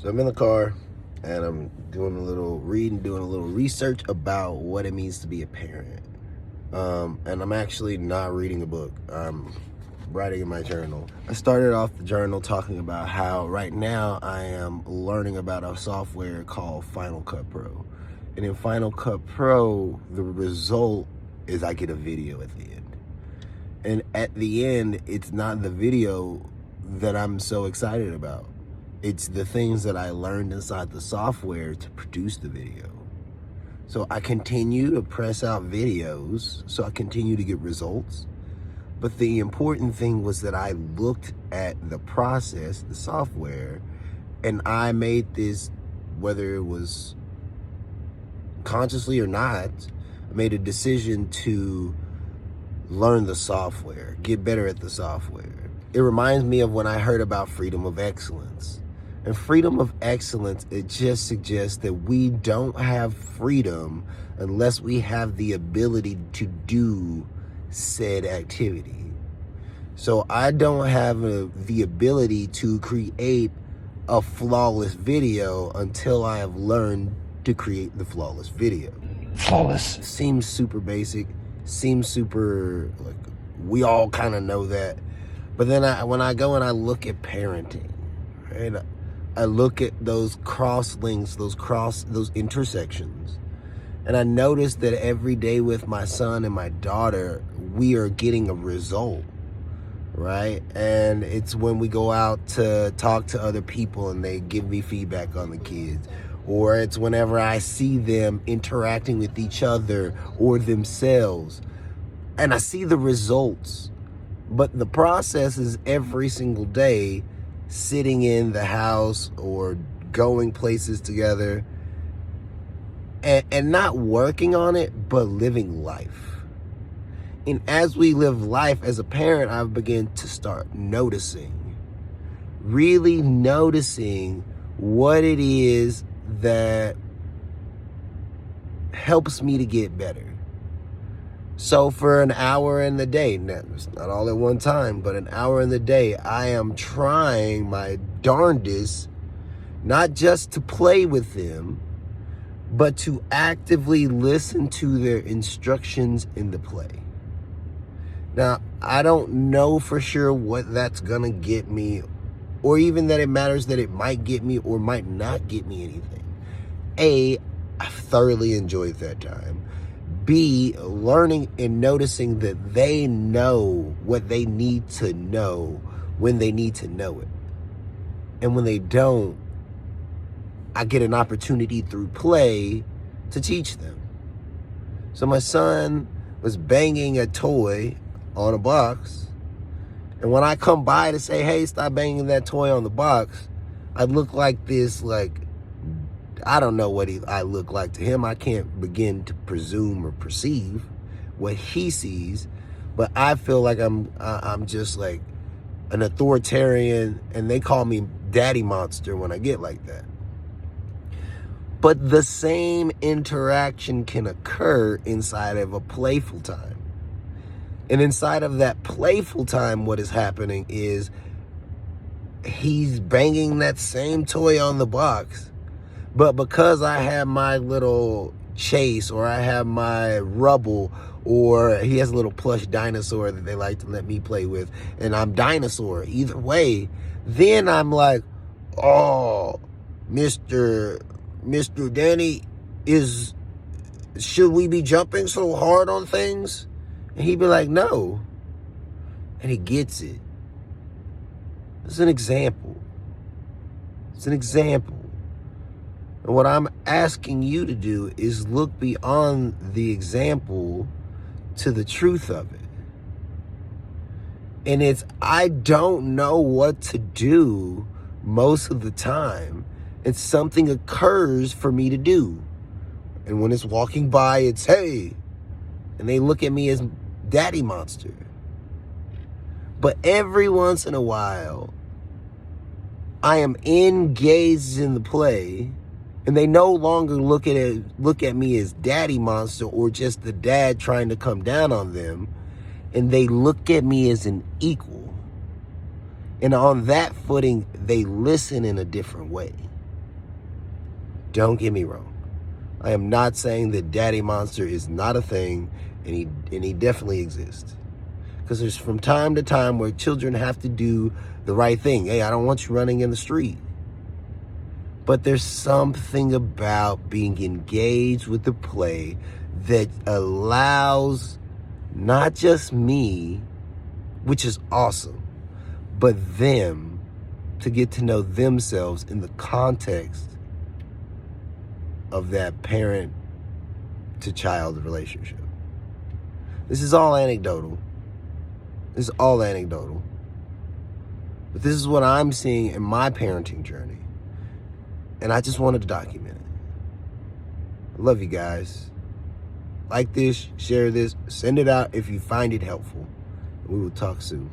So I'm in the car and I'm doing a little reading, doing a little research about what it means to be a parent. And I'm actually not reading a book. I'm writing in my journal. I started off the journal talking about how right now I am learning about a software called Final Cut Pro. And in Final Cut Pro, the result is I get a video at the end. And at the end, it's not the video that I'm so excited about. It's the things that I learned inside the software to produce the video. So I continue to press out videos, so I continue to get results. But the important thing was that I looked at the process, the software, and I made this, whether it was consciously or not, I made a decision to learn the software, get better at the software. It reminds me of when I heard about freedom of excellence. And freedom of excellence, it just suggests that we don't have freedom unless we have the ability to do said activity. So I don't have the ability to create a flawless video until I have learned to create the flawless video. Flawless. Seems super basic, seems super, like, we all kind of know that. But then when I go and I look at parenting, right? I look at those cross links, those intersections, and I notice that every day with my son and my daughter, we are getting a result, right? And it's when we go out to talk to other people and they give me feedback on the kids, or it's whenever I see them interacting with each other or themselves, and I see the results. But the process is every single day, sitting in the house or going places together and not working on it, but living life. And as we live life as a parent, I've begun to start noticing, really noticing what it is that helps me to get better. So for an hour in the day, it's not all at one time, but an hour in the day, I am trying my darndest, not just to play with them, but to actively listen to their instructions in the play. Now, I don't know for sure what that's gonna get me, or even that it matters that it might get me or might not get me anything. A, I've thoroughly enjoyed that time. B, learning and noticing that they know what they need to know when they need to know it. And when they don't, I get an opportunity through play to teach them. So my son was banging a toy on a box. And when I come by to say, hey, stop banging that toy on the box, I look like this, I don't know what I look like to him. I can't begin to presume or perceive what he sees, but I feel like I'm just like an authoritarian, and they call me daddy monster when I get like that. But the same interaction can occur inside of a playful time. And inside of that playful time, what is happening is he's banging that same toy on the box. But because I have my little Chase, or I have my Rubble, or he has a little plush dinosaur that they like to let me play with, and I'm Dinosaur, either way, then I'm like, oh, Mr. Danny, should we be jumping so hard on things? And he'd be like, no. And he gets it. It's an example. It's an example. And what I'm asking you to do is look beyond the example to the truth of it. And I don't know what to do most of the time. It's something occurs for me to do. And when it's walking by, it's, hey. And they look at me as daddy monster. But every once in a while, I am engaged in the play, and they no longer look at me as daddy monster or just the dad trying to come down on them, and they look at me as an equal. And on that footing, they listen in a different way. Don't get me wrong. I am not saying that daddy monster is not a thing, and he definitely exists. Because there's from time to time where children have to do the right thing. Hey, I don't want you running in the street. But there's something about being engaged with the play that allows not just me, which is awesome, but them to get to know themselves in the context of that parent to child relationship. This is all anecdotal. This is all anecdotal. But this is what I'm seeing in my parenting journey. And I just wanted to document it. I love you guys. Like this, share this, send it out if you find it helpful. We will talk soon.